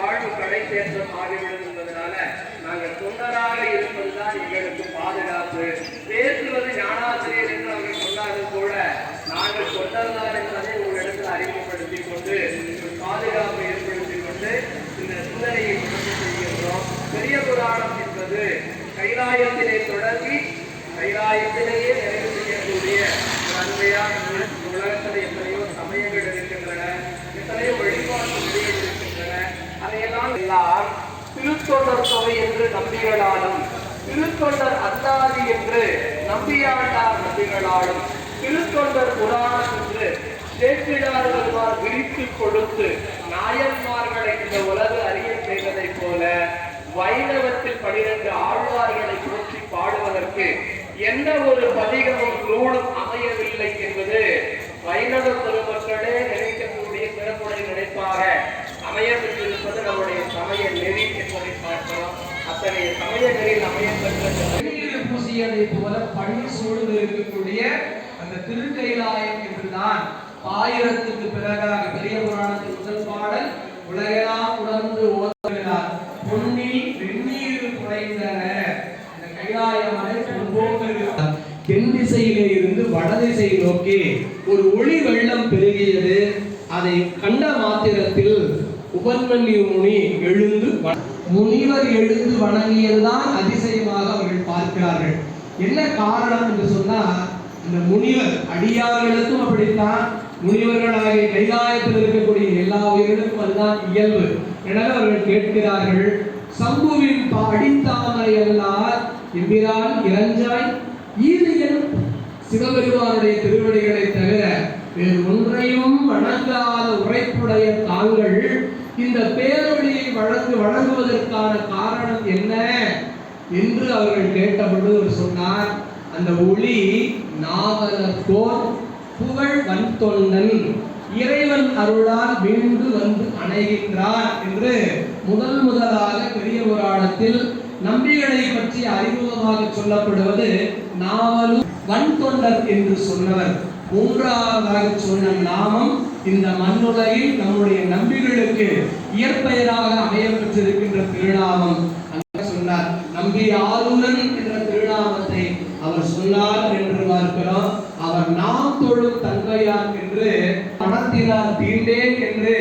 வாழ்வு கடை தேற்றம் ஆகிவிடும் என்பதனால நாங்கள் தொண்டராக இருப்பதுதான் எங்களுக்கு பாதுகாப்பு. பேசுவது ஞானாசிரியர் என்று அவர்கள் சொன்னாலும் கூட நாங்கள் தொண்டர்தான் என்பதை உங்களிடத்தில் அறிமுகப்படுத்திக் கொண்டு பாதுகாப்பை ஏற்படுத்திக் கொண்டு இந்த சிந்தனையை தொடர்ந்து செய்கின்றோம். பெரிய புராணம் என்பது கைலாயத்திலே தொடங்கி கைலாயத்திலேயே நிறைவு செய்யக்கூடிய அருமையான உலகத்தில் எத்தனையோ சமயங்கள் இருக்கின்றன, எத்தனையோ வழிபாட்டு நிலைகள் இருக்கின்றன. அதையெல்லாம் எல்லாம் திருத்தொண்டர் தொகை என்று நம்பிகளாலும் திருத்தொண்டர் அந்தாதி என்று நம்பியாண்டார் நம்பிகளாலும் திருத்தொண்டர் புராணம் என்று சேக்கிழார்கள் விரித்து கொடுத்து நாயன்மார்களை இந்த உலக அறிய செய்வதை போல வைணவத்தில் 12 ஆழ்வார்களை போற்றி பாடுவதற்கு எந்த ஒரு பதிகமும் நூலும் அமையவில்லை என்பது வைணவ பெருமக்களே நினைக்கக்கூடிய சிறப்புடைய நினைப்பாக அமையப்பட்டிருப்பது நம்முடைய சமய நெறி என்பதை பார்க்கிறோம். அத்தகைய சமய நெறியில் அமையப்பட்ட பூசியதை போல பள்ளி சூழல் இருக்கக்கூடிய அந்த திருக்கைலாயம் என்றுதான் 1000க்கு பிறகாக பெரிய புராணத்தின் முதல் பாடல் உலகெல்லாம் உணர்ந்து ஓதுகிறார். பொன்னில் வெந்நீர் குறைந்தன அந்த கைலாயமலை பொன்போக்குகிறார். தென் திசையிலே இருந்து வடதிசை நோக்கி ஒரு ஒளி வெள்ளம் பெருகியது. அதை கண்ட மாத்திரத்தில் உபன்மன்யு முனி எழுந்து முனிவர் எழுந்து வணங்கியதுதான் அதிசயமாக அவர்கள் பார்க்கிறார்கள். என்ன காரணம் என்று சொன்னால் இந்த முனிவர் அடியார்களுக்கும் அப்படித்தான், முனிவர்களாகிய கைலாயத்தில் இருக்கக்கூடிய எல்லா உயிர்களுக்கும் அதுதான் இயல்பு. எனவே அவர்கள் கேட்கிறார்கள், சம்புவின் அடித்தாமரை எல்லார் எம்பிரான் இறஞ்சாய் ஈரியன் சிவபெருமானுடைய திருவடிகளை தவிர வேறு ஒன்றையும் வணங்காத உரைப்புடைய தாங்கள் இந்த பேரொழியை வழங்குவதற்கான காரணம் என்ன என்று அவர்கள் கேட்டபொழுது அவர் சொன்னார், அந்த ஒளி நாவலர்கோர் புகழ் வன்தொண்டன் இறைவன் அருளால் மீண்டு வந்து அணைகின்றார் என்று முதலாக பெரிய புராணத்தில் நம்பிகளை பற்றி அறிமுகமாக சொல்லப்படுவது நாவலு வன்தொண்டர் என்று சொன்னவர். மூன்றாவதாக சொன்ன நாமம் இந்த மண்ணுலகில் நம்முடைய நம்பிகளுக்கு இயற்பெயராக அமைய பெற்றிருக்கின்ற திருநாமம் சொன்னார். நம்பி ஆளுநன் என்ற திருநாமத்தை அவர் சொன்னார் என்று பார்க்கிறோம். அவர் நாம் தொழும் தன்மையார் என்று பணத்தினார் தீண்டேன் என்று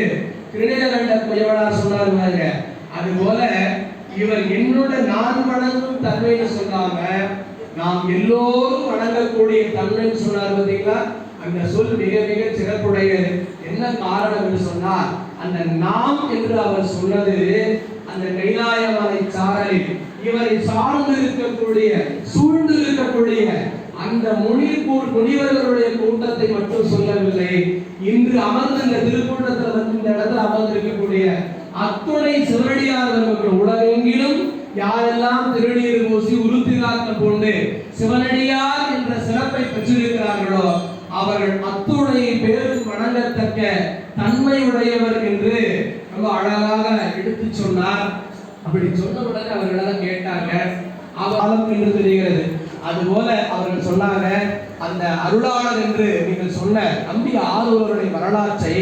திருநீலகண்ட குயவனார் சொன்னார். அதுபோல இவர் என்னோட நான் வணங்கும் தன்மைன்னு சொல்லாம நாம் எல்லோரும் வணங்கக்கூடிய தன்மைன்னு சொன்னார். பார்த்தீங்களா, அந்த சொல் மிக மிக சிறப்புடையது. என்ன காரணம் என்று சொன்னால் அந்த நாம் என்று அவர் சொன்னது அந்த கைலாயமலை சாரலில் இவரை சார்ந்து இருக்கக்கூடிய சூழ்ந்து இருக்கக்கூடிய அந்த முனிவர்களுடைய கூட்டத்தை மட்டும் சொல்லவில்லை. இன்று அமர்ந்து இந்த திருக்கூட்டத்தில் வந்து இந்த இடத்துல அமர்ந்திருக்கக்கூடிய அத்துணை சிவனடியார் உலகெங்கிலும் யாரெல்லாம் திருநீர் பூசி உருத்திராக்கள் கொண்டு சிவனடியார் என்ற சிறப்பை பெற்றிருக்கிறார்களோ அவர்கள் அத்துணை பேரும் வணங்கத்தக்க தன்மை உடையவர் என்று ரொம்ப அழகாக எடுத்து சொன்னார். அப்படி சொன்ன உடனே அவர்களெல்லாம் கேட்டாங்க, அவலம் என்று தெரிகிறது. அதுபோல அவர்கள் சொன்னாங்க, அந்த அருளாளர் என்று நீங்கள் சொன்ன நம்பி ஆளுவருடைய வரலாற்றை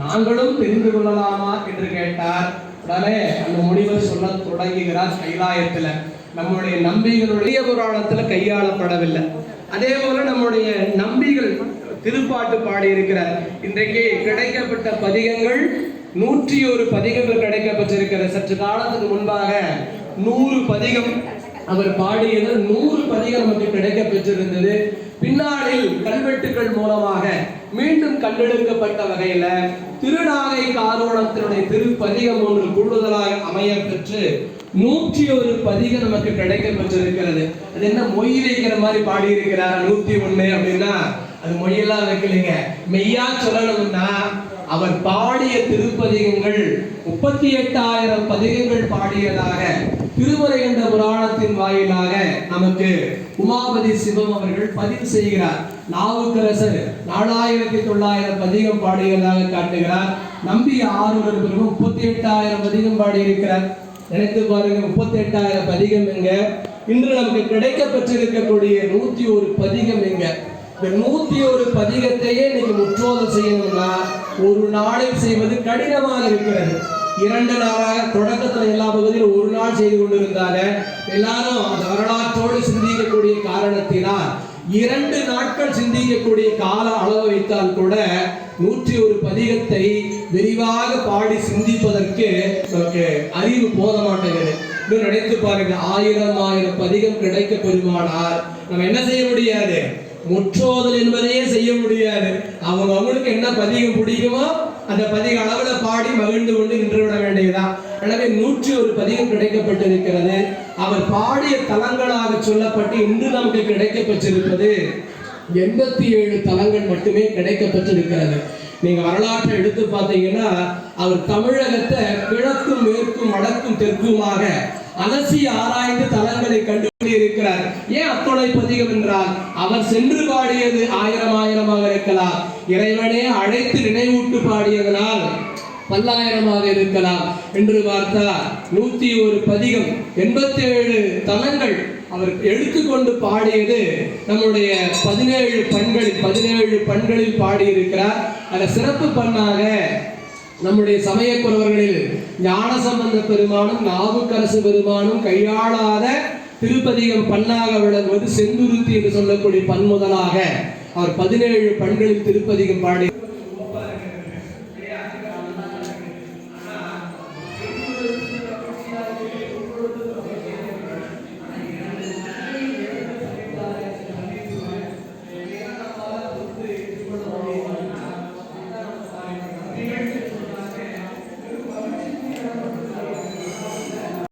நாங்களும் தெரிந்து கொள்ளலாமா என்று கேட்டார். உடனே அந்த முனிவர் சொல்ல தொடங்குகிறார், கைலாயத்துல நம்முடைய நம்பிகளுடைய புராணத்துல கையாளப்படவில்லை. அதே போல நம்முடைய நம்பிகள் திருப்பாட்டு பாடி இருக்கிறார். இன்றைக்கு கிடைக்கப்பட்ட பதிகங்கள் 101 பதிகங்கள் கிடைக்கப்பட்டிருக்கிறது. சற்று காலத்துக்கு முன்பாக 100 பதிகம் அவர் பாடியது 100 பதிகம் நமக்கு கிடைக்க பெற்றிருந்தது. பின்னாளில் கல்வெட்டுக்கள் மூலமாக மீண்டும் கண்டெடுக்கப்பட்ட வகையில திருநாகை காரோணத்தினுடைய திருப்பதிகம் ஒன்று கூடுதலாக அமைய பெற்று 101 பதிகம் நமக்கு கிடைக்க பெற்றிருக்கிறது. அது என்ன மொய் வைக்கிற மாதிரி பாடி இருக்கிறார் 101 அப்படின்னா அது மொழியெல்லாம் வைக்கலைங்க. மெய்யா சொல்லணும்னா அவர் பாடிய திருப்பதிகங்கள் 38,000 பதிகங்கள் பாடியதாக திருமுறை என்ற புராணத்தின் வாயிலாக நமக்கு உமாபதி சிவம் அவர்கள் பதிவு செய்கிறார். நாவுக்கரசர் 4,900 பதிகம் பாடியதாக காட்டுகிறார். நம்பி ஆரூரர் 38,000 பதிகம் பாடியிருக்கிறார். நினைத்து பாருங்க, 38,000 பதிகம் எங்க? இன்று நமக்கு கிடைக்க பெற்றிருக்கக்கூடிய 101 பதிகம் எங்க? இந்த 101 பதிகத்தையே நீங்க முற்றோதல் செய்யணும்னா ஒரு நாளில் செய்வது கடினமாக இருக்கிறது. 2 நாளாக தொடக்கத்தில் எல்லா பகுதியிலும் 1 நாள் செய்து கொண்டிருந்தாங்க. எல்லாரும் அந்த வரலாற்றோடு சிந்திக்கக்கூடிய காரணத்தினால் 2 நாட்கள் சிந்திக்கக்கூடிய கால அளவு வைத்தால் கூட 101 பதிகத்தை விரிவாக பாடி சிந்திப்பதற்கு நமக்கு அறிவு போத மாட்டேங்குது. இன்னும் நினைத்து பாருங்க, 1000 பதிகம் கிடைக்க பெருமானார் நம்ம என்ன செய்ய முடியாது, முற்றோதல் என்பதையே செய்ய முடியாது. அவங்களுக்கு என்ன பதிகம் பிடிக்குமோ அந்த பதிக அளவுல பாடி மகிழ்ந்து கொண்டு நின்று விட வேண்டியதுதான். எனவே 101 பதிகம் கிடைக்கப்பட்டிருக்கிறது. அவர் பாடிய தலங்களாக சொல்லப்பட்டு இன்று நமக்கு கிடைக்க பெற்றிருப்பது 87 தலங்கள் மட்டுமே கிடைக்கப்பட்டிருக்கிறது. நீங்க வரலாற்றை எடுத்து பார்த்தீங்கன்னா, அவர் தமிழகத்தை கிழக்கும் மேற்கும் வடக்கும் தெற்குமாக அலசி ஆராய்ந்து தலங்களை கண்டுபிடி இருக்கிறார். ஏன் அத்துணை பதிகம் என்றால், அவர் சென்று பாடியது 1000 இருக்கலாம், இறைவனே அழைத்து நினைவூட்டு பாடியதனால் 10,000 இருக்கலாம் என்று பார்த்தால் 101 பதிகம் 87 தலங்கள் அவர் எடுத்துக்கொண்டு பாடியது நம்முடைய 17 பண்களில் பாடியிருக்கிறார். அதில் சிறப்பு பண்ணாக நம்முடைய சமயக்குறவர்களில் ஞானசம்பந்த பெருமானும் நாவுக்கரசு பெருமானும் கையாளாத திருப்பதிகம் பண்ணாக விளங்குவது செந்துருத்தி என்று சொல்லக்கூடிய பன்முதலாக அவர் 17 பண்களில் திருப்பதிகம் பாடி